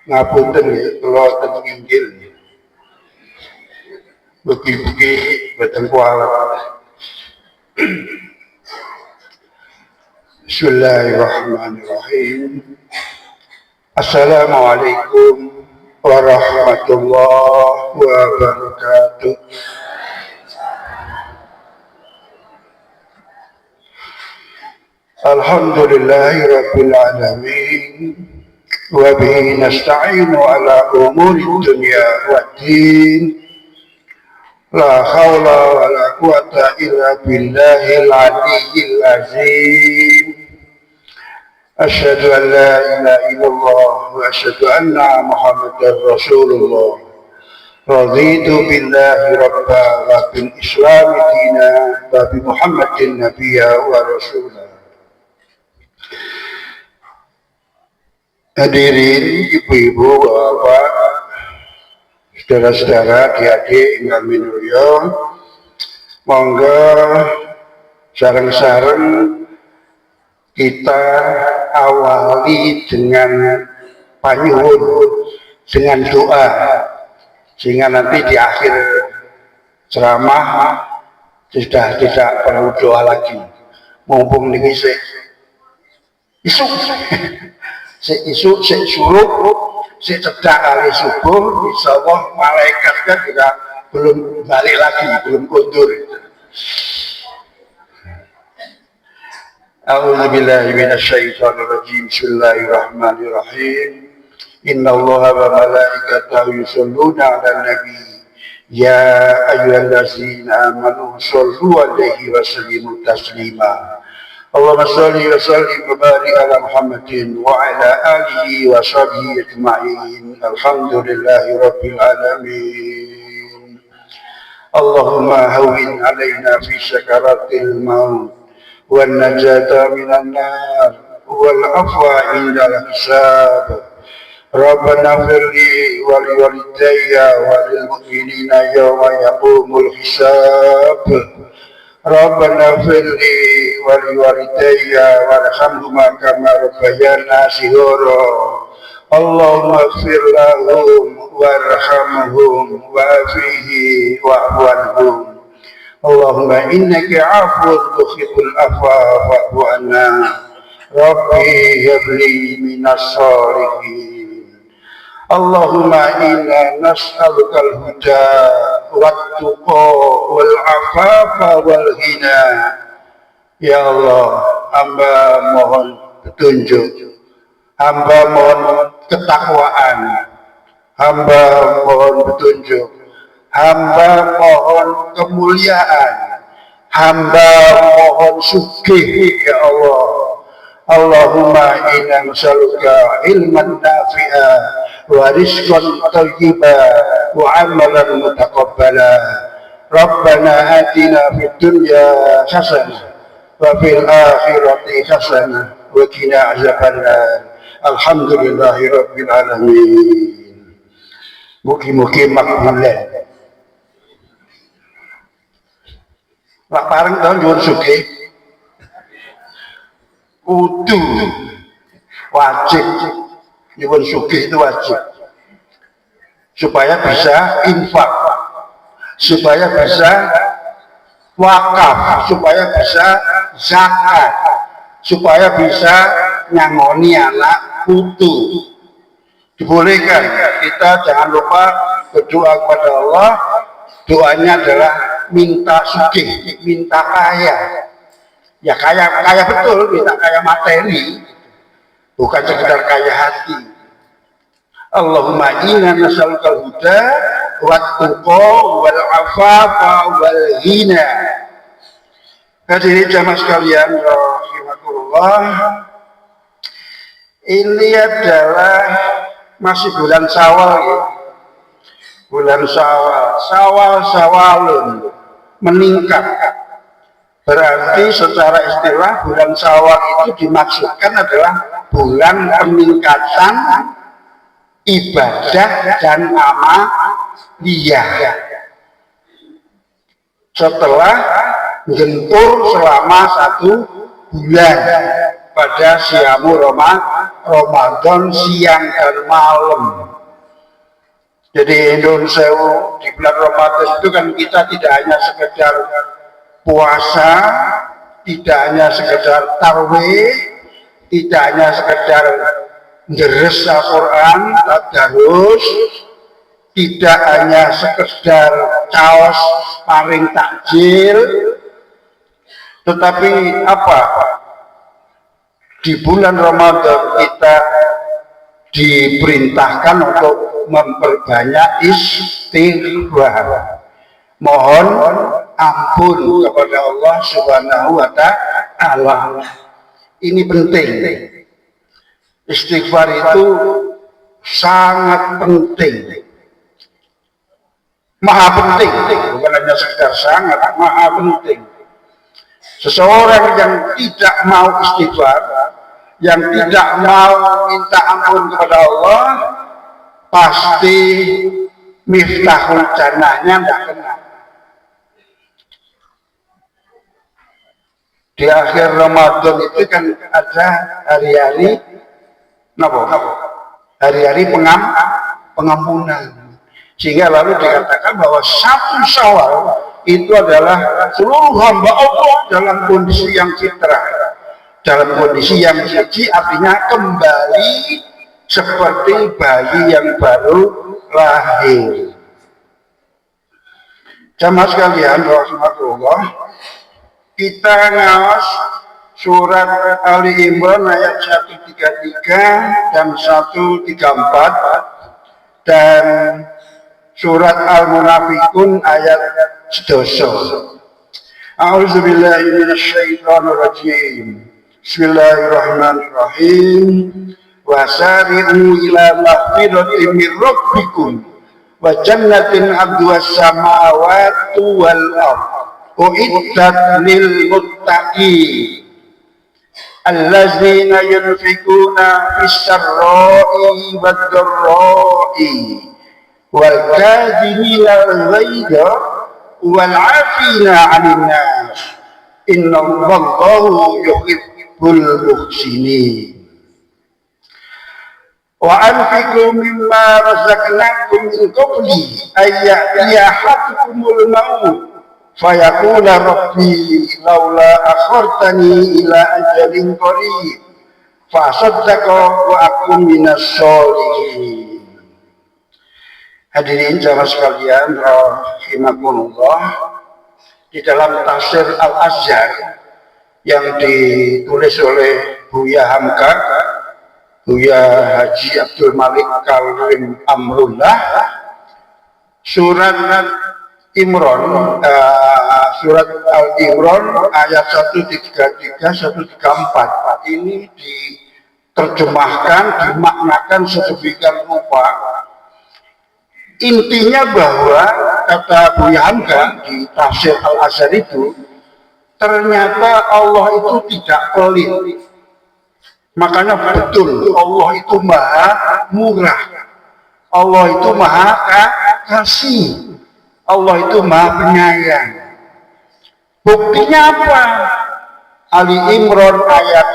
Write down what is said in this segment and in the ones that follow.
ngapunten nggih kula teng inggil. Mugi-mugi boten kualat. Bismillahirrahmanirrahim. Assalamualaikum warahmatullahi wabarakatuh. Alhamdulillahi rabbil alamin. Wa bihi nasta'inu ala umuri dunya waddin. La haula wa la quwata illa billahil aliyyil azim. Asyhadu an la ilaha illallah wa asyhadu anna Muhammadar Rasulullah. Raditu billahi rabba wa bil islami dina wa bi Muhammadin nabiyya wa rasulah. Hadirin ibu-ibu, bapak, saudara-saudara, adik-adik ingkang minulya, monggo sareng-sareng kita awali dengan panyuwun, dengan doa, sehingga nanti di akhir ceramah sudah tidak perlu doa lagi. Mumpung niki isu suruh cedak kali subuh, insyaallah malaikat kan juga belum balik lagi, belum kondur. A'udzubillahi minasyaitonirrajim. Bismillahirrahmanirrahim. Innallaha wa malaikatahu yusholluna 'alan nabi. Ya ayyuhallazina amanu shollu 'alaihi wa sallimu taslima. Allahumma sholli wa sallim wa barik ala Muhammadin wa ala alihi wa sahbihi ajma'in. Alhamdulillahi rabbil alamin. Allahumma hawwin alaina fi sakaratil maut wan najata minan nar wal afwa indal hisab. Rabbana firli wa liwalidayya wa lil mu'minina yawma yaqumul hisab. Rabbana firli wa liwalidayya warhamhuma kama rabbayana shighara. Allahumma ighfir lahum warhamhum wa'afihi wa'fu anhum. Allahumma innaka 'afuwwun tuhibbul 'afwa fa'fu 'anna. Rabbi habli minas shalihin. Allahumma inna nas'alukal huda wat-tuqa wal afafa wal ghina. Ya Allah, hamba mohon petunjuk, hamba mohon ketakwaan, hamba mohon petunjuk, hamba mohon kemuliaan, hamba mohon sugih ya Allah. Allahumma inna nas'aluka ilman nafi'a wa rizqan thayyiba wa amalan mutaqabbala. Rabbana atina fid dunya hasanah wa fil akhirati hasanah wa qina azabannar. Alhamdulillahi rabbil alamin. Mugi-mugi makbulah. Pak pareng to nyuwun sugih. Kudu wajib nyuwun sugih itu wajib supaya bisa infak, supaya bisa wakaf, supaya bisa zakat, supaya bisa nyangoni anak putu. Dibolehkan, kita jangan lupa berdoa kepada Allah. Doanya adalah minta sugih, minta kaya. Ya kaya betul, minta kaya materi, bukan sekedar kaya hati. Allahumma inna nas'alukal huda wat-tuqa wal afafa wal ghina. Hadirin jamaah sekalian rahimakumullah, ini adalah masih bulan Syawal ya. Bulan Syawalun meningkat. Berarti secara istilah bulan Syawal itu dimaksudkan adalah bulan peningkatan ibadah dan amaliyah. Setelah gentur selama 1 bulan pada siamu Ramadan siang dan malam. Jadi Indonesia di bulan Ramadan itu kan kita tidak hanya sekedar puasa, tidak hanya sekedar tarwih, tidak hanya sekedar deres Al-Quran, tadarus, tidak hanya sekedar caos paring takjil, tetapi apa? Di bulan Ramadan kita diperintahkan untuk memperbanyak istighfar, mohon ampun kepada Allah Subhanahu wa Ta'ala. Ini penting. Istighfar itu sangat penting, maha penting, bukan hanya sekedar sangat, maha penting. Seseorang yang tidak mau istighfar, yang tidak mau minta ampun kepada Allah, pasti miftahul jannahnya tidak kena. Di akhir Ramadan itu kan ada hari-hari hari-hari pengampunan, sehingga lalu dikatakan bahwa 1 Syawal itu adalah seluruh hamba Allah dalam kondisi yang fitrah, dalam kondisi yang suci, artinya kembali seperti bayi yang baru lahir. Jamaah sekalian rahimakumullah, kita ngawas surat Ali Imran ayat 133 dan 134 dan surat Al-Munafikun ayat 11. A'udzubillahi minasyaitonirrajim. Bismillahirrahmanirrahim. Wasari'u ila maghfiratin min rabbikum wa jannatin 'arduhas samawati wal ardh uiddat lil muttaqin allazina yunfikuna fis sarra'i wad dharra'i wal kadhimina al-ghayza wal 'afina 'anil nas innallaha yuhibbul muhsinin. Wa anfiqu mimma razaqnakum min qabli ay ya'tiya ahadakumul maut fayaqula rabbi laula akhartani ila ajalin qarib fa saddaqa wa akun minas sholihin. Hadirin jamaah sekalian rahimakumullah, di dalam tafsir Al-Azhar yang ditulis oleh Buya Hamka, Buya Haji Abdul Malik Karim Amrullah, surat Imran, surat Al-Imran ayat 133-134 ini diterjemahkan, dimaknakan sedemikian rupa. Intinya bahwa kata Buya Hamka di tafsir Al-Azhar itu, ternyata Allah itu tidak pelit. Makanya betul Allah itu maha murah, Allah itu maha kasih, Allah itu maha penyayang. Buktinya apa? Ali Imran ayat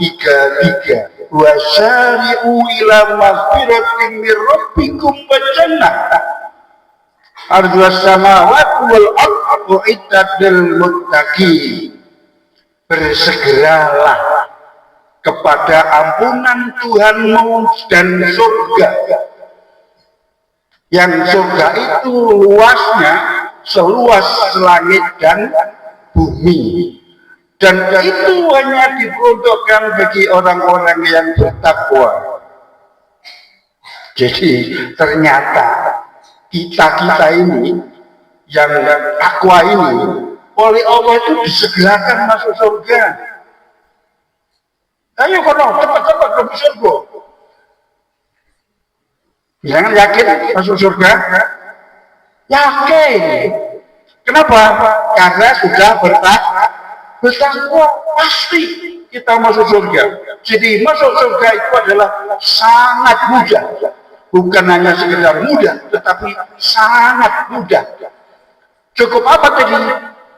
133. Wasari'u ila maghfiratin min rabbikum wa jannah 'arduhas samawati wal ardh uiddat lil muttaqin. Bersegeralah kepada ampunan Tuhanmu dan surga, yang surga itu luasnya seluas langit dan bumi, dan itu hanya diperuntukkan bagi orang-orang yang bertakwa. Jadi ternyata kita ini yang takwa ini oleh Allah itu disegerakan masuk surga. Ayo kono cepat-cepat ke surga. Jangan yakin masuk surga. Yakin. Kenapa? Karena sudah bertakwa, pasti kita masuk surga. Jadi masuk surga itu adalah sangat mudah. Bukan hanya sekedar mudah, tetapi sangat mudah. Cukup apa tadi?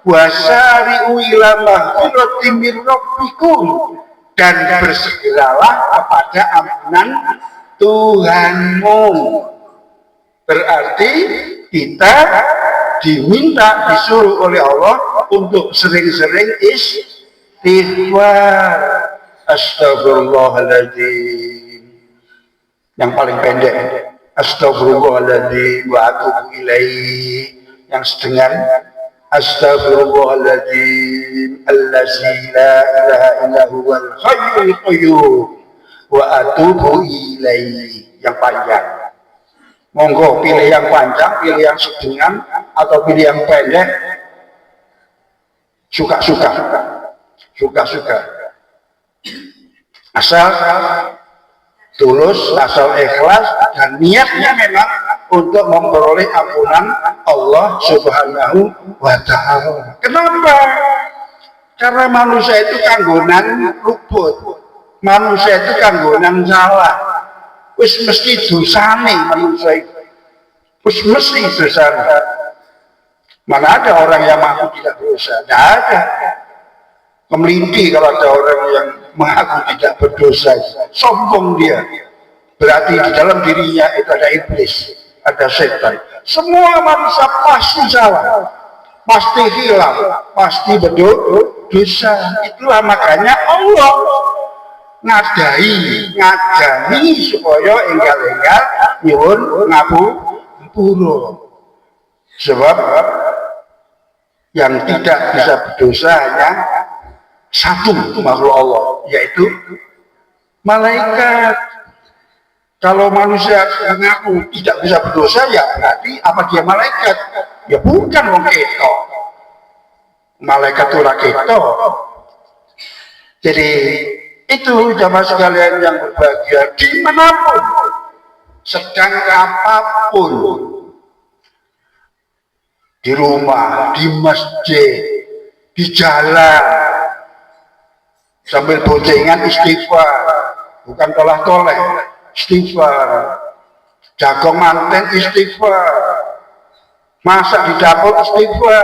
Wasari'u ila maghfiratin min rabbikum. dan bersegeralah kepada ampunan Tuhanmu. Berarti kita diminta, disuruh oleh Allah untuk sering-sering istighfar. Astagfirullahaladzim. Yang paling pendek, astagfirullahaladzim wa atubu ilaihi. Yang sedang, astagfirullahaladzim allazi la ilaha illa huwal hayyul qayyum wa atubu ilaihi. Yang panjang. Monggo pilih yang panjang, pilih yang sedang, atau pilih yang pendek. Suka-suka. Asal tulus, asal ikhlas, dan niatnya memang untuk memperoleh ampunan Allah Subhanahu wa Ta'ala. Kenapa? Karena manusia itu kanggonan luput, manusia itu kanggonan salah. Wis mesti dosane manusia itu. Wis mesti dosane. Mana ada orang yang mengaku tidak berdosa? Tidak ada. Kemelinti kalau ada orang yang mengaku tidak berdosa. Sombong dia. Berarti di dalam dirinya itu ada iblis, ada setan. Semua manusia pasti salah, pasti hilang, pasti berdosa. Itulah makanya Allah ngajani supaya enggal-enggal nyuwun ngapura. Sebab yang tidak bisa berdosa hanya satu makhluk Allah, yaitu malaikat. Kalau manusia mengaku tidak bisa berdosa, ya berarti apa dia malaikat? Ya bukan wong ketok. Malaikat itu ketok. Jadi itu jamaah sekalian yang berbahagia, dimanapun, sedang apapun, di rumah, di masjid, di jalan, sambil boncengan istighfar, bukan toleh-toleh, istighfar, jagong manten istighfar, masak di dapur istighfar,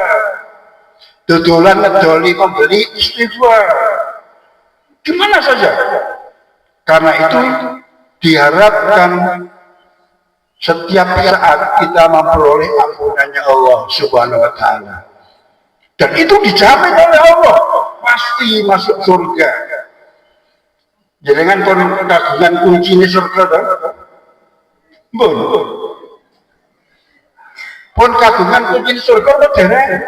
dodolan ngedoli pembeli istighfar, gimana saja. Karena itu diharapkan setiap saat kita memperoleh ampunannya Allah Subhanahu wa Ta'ala, dan itu dijamin oleh Allah, pasti masuk surga. Jangan pun kagungan kunci surga pun kagungan kunci surga dereng.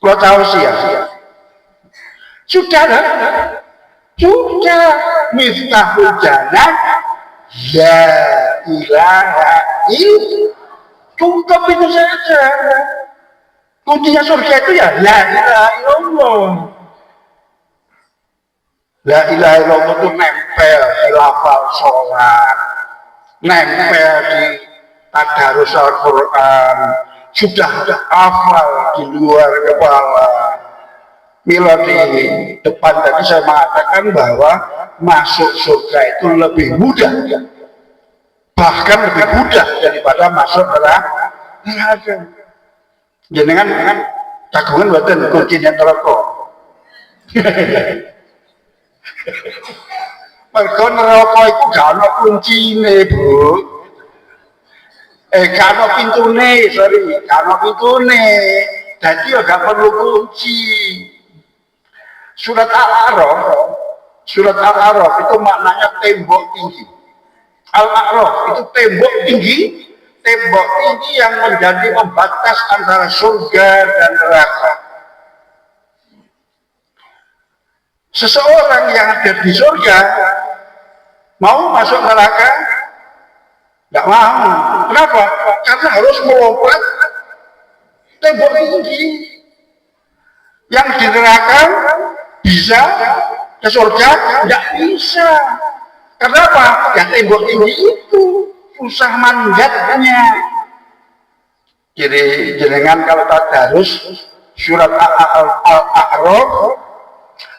Lo tahu sih ya, sudah miftahul jannah la ilaha illallah. Cukup itu saja. Kuncinya surga itu ya la ilaha illallah. La ilaha illallah itu nempel di lafal sholat, nempel di tadarus Al-Quran, sudah hafal di luar kepala. Mila di depan tadi saya mengatakan bahwa masuk surga itu lebih mudah, bahkan lebih mudah daripada masuk neraka. Jenengan kagungan badan kunci neraka. Mergo neraka iku gak ana kuncine, Bu. Gak ana pintune, gak ana pintune. Dadi ya gak perlu kunci. Surat Al-A'raf itu maknanya tembok tinggi. Al-A'raf itu tembok tinggi yang menjadi pembatas antara surga dan neraka. Seseorang yang ada di surga mau masuk neraka? Tidak mau. Kenapa? Karena harus melompat tembok tinggi. Yang di neraka bisa ke surga? Tidak bisa. Kenapa? Ya tembok tinggi itu susah manjatnya. Jadi jenengan kalau tadarus surat Al-A'raf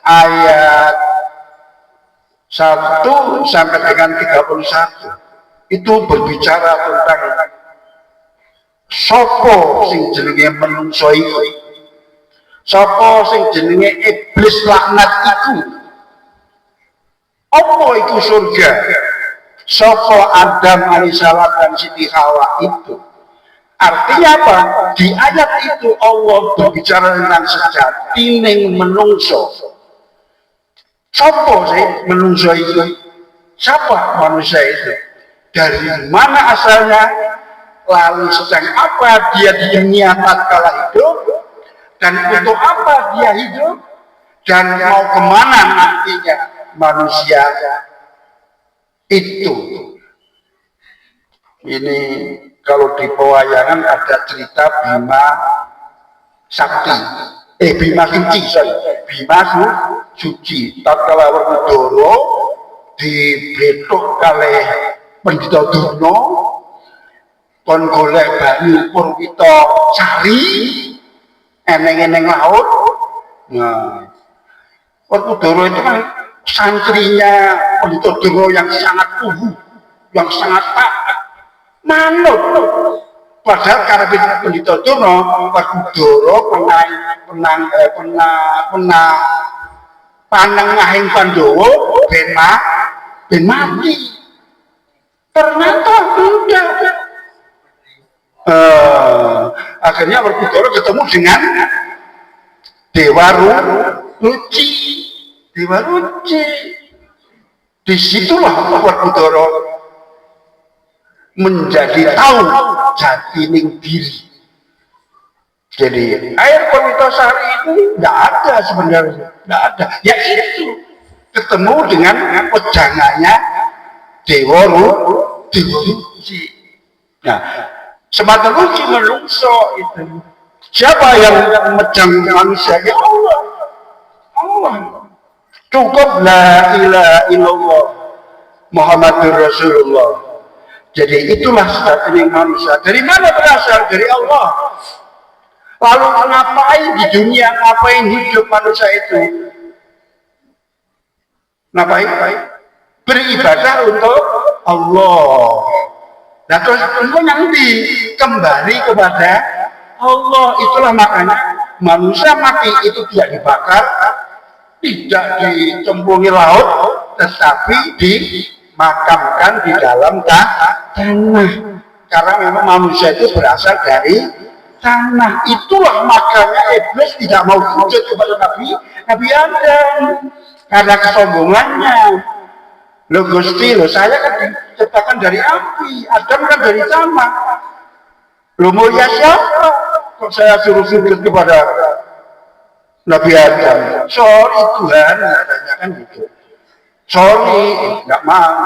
ayat 1 sampai dengan 31 itu berbicara tentang sopo sing jenenge menungso iki. Sapa sing jenenge iblis laknat iku? Apa iku surga? Sapa Adam alaihissalam dan Siti Hawa itu? Artinya apa? Di ayat itu Allah berbicara tentang sejati ning menungso. Sapa sih menungso itu? Siapa manusia itu? Dari mana asalnya? Lalu sedang apa dia dunia tatkala hidup? Dan untuk apa dia hidup? Dan mau kemana nantinya manusia itu? Ini kalau di pewayangan ada cerita Bima Sakti, Bima Suci, Bima Suci. Tatkala Werkudara dibetuk kalih Pendhita Durna kon golek banyu Purwita Sari eneng-eneng laut. Nah, Werkudara itu kan santrinya Pendhita Durna yang sangat kuhu, yang sangat taat, manut. Padahal karena Pendhita Durna, Werkudara panengahing Pandhawa ben mati. Ternyata enggak. Akhirnya Werkudara ketemu dengan Dewa Ruci. Dewa Ruci. Disitulah Werkudara menjadi tahu jati ning diri. Jadi air Purwita Sari itu tidak ada sebenarnya, tidak ada. Ya itu ketemu dengan pejangannya Dewa Ruci. Nah, semata Ruci menungso itu. Siapa yang mejang manusia? Ya Allah. Allah. Cukup la ilaha illallah Muhammadur Rasulullah. Jadi itulah sejatinya manusia. Dari mana berasal? Dari Allah. Lalu ngapain di dunia? Ngapain hidup manusia itu? Ngapain? Beribadah untuk Allah. Nah terus nanti kembali kepada Allah. Itulah makanya manusia mati itu tidak dibakar, tidak dicemplungi laut, tetapi dimakamkan di dalam tanah. Karena memang manusia itu berasal dari tanah. Itulah makanya iblis tidak mau sujud kepada Nabi Adam karena kesombongannya. Loh Gusti, loh saya kan diciptakan dari api, Adam kan dari tanah. Loh mau ya siapa? Kok saya suruh sujud kepada Nabi Adam? Sorry Tuhan, katanya kan gitu. Sorry, nggak mau.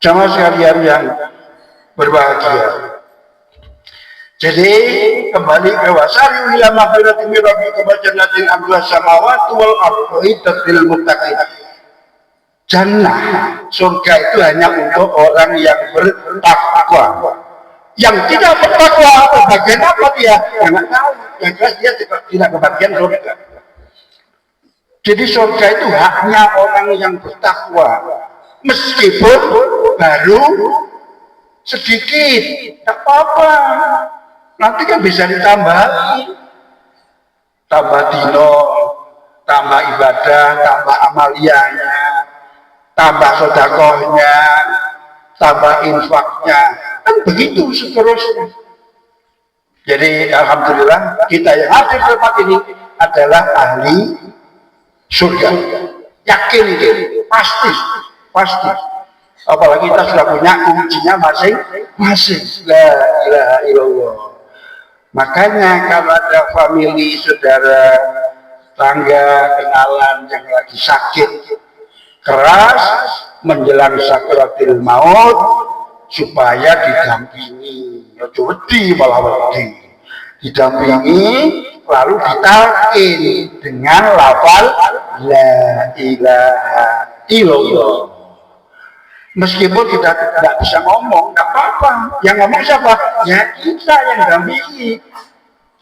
Jamaah sekalian yang berbahagia. Jadi kembali ke wasari ila maghfirati min rabbika wa jannatin arduha samawati wal ardu lil muttaqin. Jannah, surga itu hanya untuk orang yang bertakwa. Yang tidak bertakwa, bagian apa dia? Jangan tahu. Yang jelas dia tidak kebagian surga. Jadi surga itu haknya orang yang bertakwa. Meskipun baru sedikit, tak apa-apa. Nanti kan bisa ditambah, tambah dino, tambah ibadah, tambah amalianya, tambah sedekahnya, tambah infaknya, kan begitu seterusnya. Jadi alhamdulillah kita yang hadir di tempat ini adalah ahli surga. Yakin itu, pasti. Apalagi kita sudah punya kuncinya masing-masing. La ilaha illallah. Makanya kalau ada famili, saudara, tangga, kenalan yang lagi sakit keras menjelang sakaratul maut, supaya didampingi, ojo wedi malah wedi, didampingi lalu ditalkin dengan lafal la ilaha illallah. Meskipun kita tidak bisa ngomong, tidak apa-apa. Yang ngomong siapa? Ya kita yang dampingi.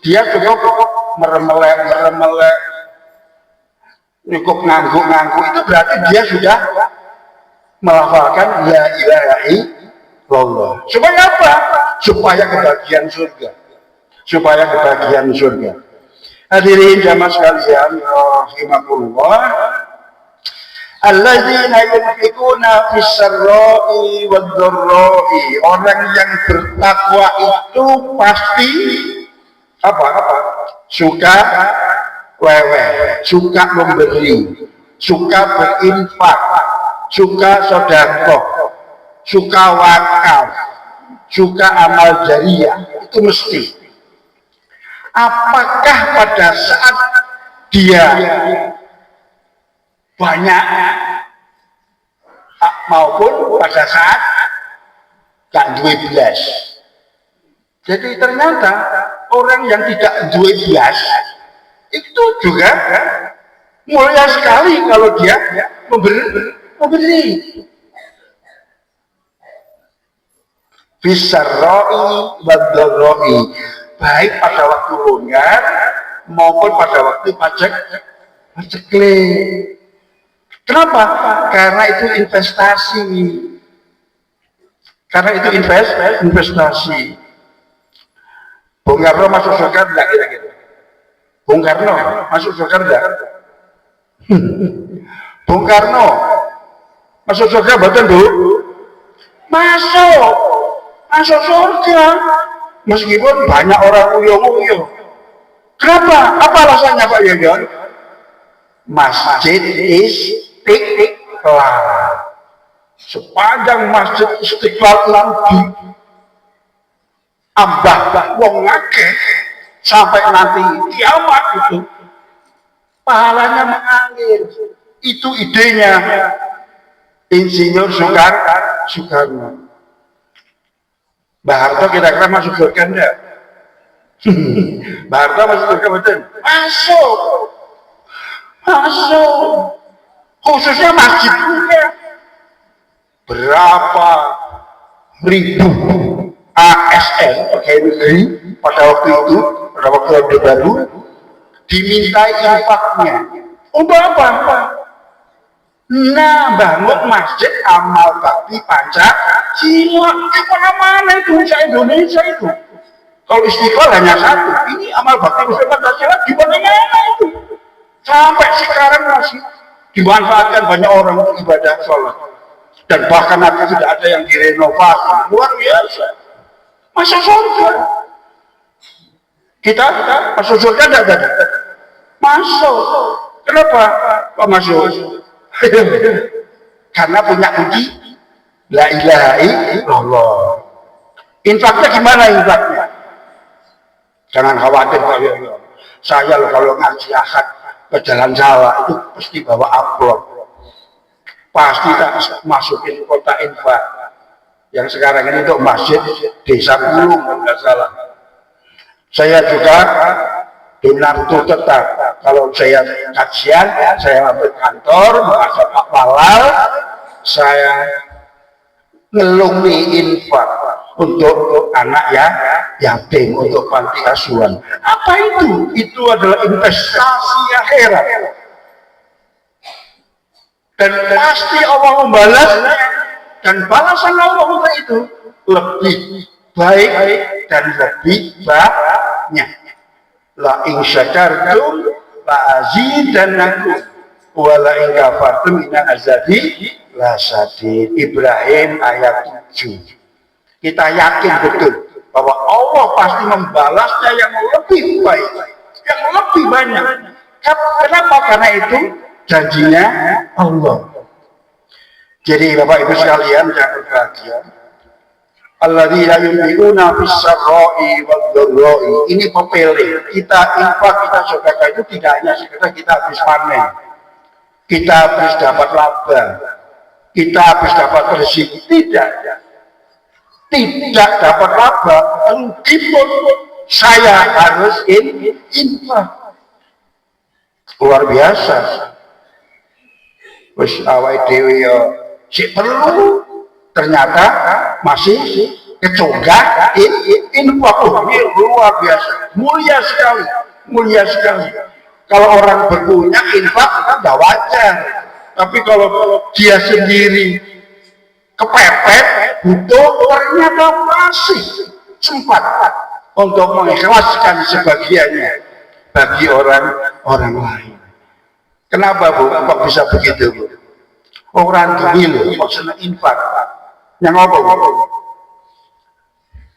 Dia cukup meremelek, cukup ngangguk-ngangguk, itu berarti dia sudah melafalkan la ilaha illallah. Supaya apa? Supaya kebahagiaan surga. Hadirin jamaah sekalian, rahimakumullah. Alladzina yunfikuna fis sarra'i wad dharra'i. Orang yang bertakwa itu pasti apa? Suka wewe, suka memberi, suka berinfak, suka sedekah, suka wakaf, suka amal jariyah. Itu mesti. Apakah pada saat dia banyak maupun pada saat gak duwe blas. Jadi ternyata orang yang tidak duwe blas itu juga mulia sekali kalau dia memberi. Fisarroi wadharroi, baik pada waktu longgar maupun pada waktu paceklik. Kenapa? Karena itu investasi. Investasi. Bung Karno masuk surga enggak kira-kira? Bung Karno masuk surga enggak? Bung Karno masuk surga betul, Bu? Masuk surga. Meskipun banyak orang uyung-uyung. Kenapa? Apa alasannya Pak Yoyon? Masjid Istiqlal. Sepanjang Masjid Istiqlal nanti ambah wong akeh sampai nanti kiamat itu pahalanya mengalir. Itu idenya Insinyur Soekarno. Mbah Harto kira-kira masuk surga enggak? Mbah Harto masuk surga betul? Masuk. Khususnya masjid juga. Berapa ribu ASN pegawai negeri pada waktu itu, pada waktu Orde Baru, dimintai infaknya. Untuk apa? Nah, bangun masjid amal bakti Pancasila. Di mana-mana itu Indonesia itu. Kalau Istiqlal hanya satu, ini amal bakti Pancasila di mana-mana itu. Sampai sekarang masih dimanfaatkan banyak orang untuk ibadah sholat. Dan bahkan nanti sudah ada yang direnovasi. Luar biasa. Masuk surga. Kita masuk surga tidak ada. Masuk. Kenapa Pak masuk? Karena punya kunci la ilaha illallah. Infaknya gimana infaknya? Jangan khawatir Pak Yoyo. Saya loh kalau ngaji ahad ke jalan Jawa itu pasti bawa amplop. Pasti tak masukin kota infak. Yang sekarang ini untuk masjid Desa Pulung, enggak salah. Saya juga donatur tetap. Kalau saya kajian, saya ambil kantor, bahasa Pak Palal, saya ngelungi infak untuk anak yatim, untuk panti asuhan. Apa itu? Itu adalah investasi akhirat. Dan pasti Allah membalasnya. Dan balasan Allah untuk itu lebih baik dan lebih banyak. La in syakartum la azidannakum wa la in kafartum inna azabi lasadid. Ibrahim ayat 7. Kita yakin betul bahwa Allah pasti membalasnya yang lebih baik, yang lebih banyak. Kenapa? Karena itu janjinya Allah. Jadi Bapak Ibu sekalian yang berbahagia, alladzina yunfiquna fis sarra'i wad dharra'i. Ini pepele. Kita infak, kita sedekah itu tidak hanya sekedar kita habis panen, kita habis dapat laba, kita habis dapat rezeki. Tidak dapat laba, meskipun saya harus infak. Luar biasa. Wis awake dhewe ya sik perlu, ternyata masih kecogak infak. Ini luar biasa, mulia sekali. Kalau orang berpunya infak tidak wajar, tapi kalau dia sendiri kepepet butuh, ternyata masih sempat untuk mengikhlaskan sebagiannya. bagi orang lain. Kenapa Bu? Kok bisa begitu Bu? Orang duwi lho, kok seneng infak. Yang apa Bu?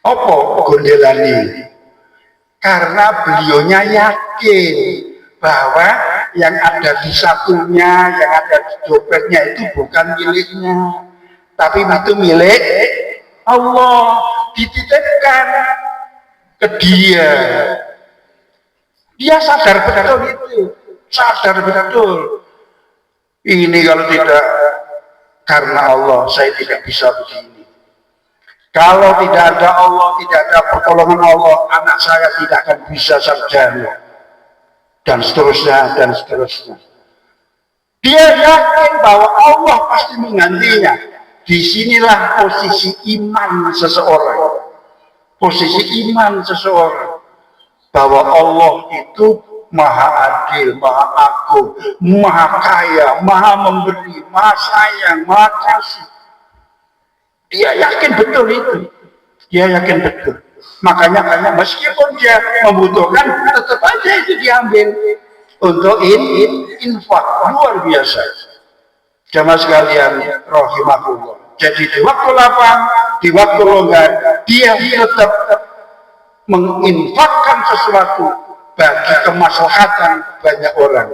Apa gondelani? Karena beliaunya yakin bahwa yang ada di sakunya, yang ada di dompetnya itu bukan miliknya, tapi itu milik Allah, dititipkan ke dia. Dia sadar betul itu, sadar betul. Ini kalau tidak karena Allah, saya tidak bisa begini. Kalau tidak ada Allah, tidak ada pertolongan Allah, anak saya tidak akan bisa sarjana. Dan seterusnya, dan seterusnya. Dia yakin bahwa Allah pasti menggantinya. Disinilah posisi iman seseorang. Posisi iman seseorang. Bahwa Allah itu maha adil, maha agung, maha kaya, maha memberi, maha sayang, maha kasih. Dia yakin betul itu. Dia yakin betul. Makanya meskipun dia membutuhkan, tetap aja itu diambil untuk infak. Luar biasa. Jamaah sekalian rahimahullah. Jadi di waktu lapang, di waktu longgar, dia tetap menginfakkan sesuatu bagi kemaslahatan banyak orang.